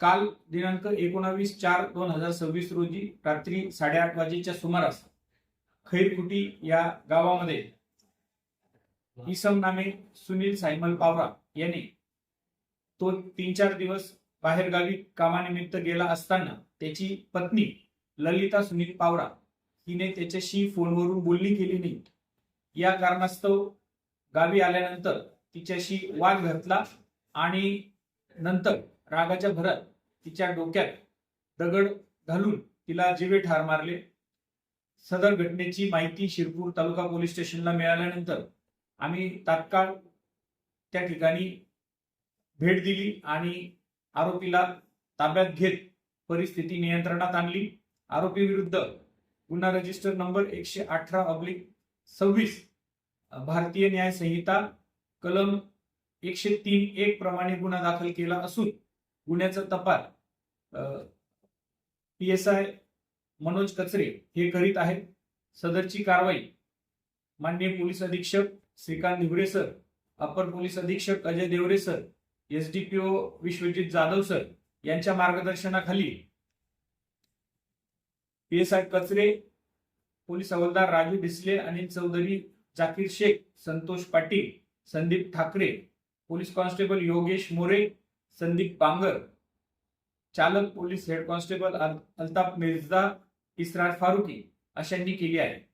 काल दिनांक 19/4/2026 रोजी रात्री 8:30 वाजेच्या सुमारास खैरकुटी या गावामध्ये इसम नामे सुनील सायमल पावरा याने तो 3-4 दिवस बाहेरगावी कामानिमित्त गेला असताना त्याची पत्नी ललिता सुनील पावरा हिने त्याच्याशी फोनवरून बोलणी केली नाही. या कारणास्तव गावी आल्यानंतर तिच्याशी वाद घातला आणि नंतर रागाच्या भरात तिच्या डोक्यात दगड घालून तिला जीवे ठार मारले. सदर घटनेची माहिती शिरपूर तालुका पोलीस स्टेशनला मिळाल्यानंतर आम्ही तात्काळ त्या ठिकाणी भेट दिली आणि आरोपीला ताब्यात घेत परिस्थिती नियंत्रणात आणली. आरोपी विरुद्ध गुन्हा रजिस्टर नंबर 118/26 भारतीय न्याय संहिता कलम 103(1) प्रमाणे गुन्हा दाखल केला असून गुन्ह्याचा तपास PSI मनोज कचरे हे करीत आहेत. सदरची कारवाई माननीय पोलीस अधीक्षक श्रीकांत धिवरे सर, अपर पोलीस अधीक्षक Ajay Deore sir, SDPO Vishwajit Jadhav sir यांच्या मार्गदर्शनाखाली PSI कचरे, पोलीस हवालदार राजू डिसले, अनिल चौधरी, जाकीर शेख, संतोष पाटील, संदीप ठाकरे, पोलीस कॉन्स्टेबल योगेश मोरे, संदीप बांगर, चालक police head constable Altaf Mirza, Israr Farooqui अशांनी केली आहे.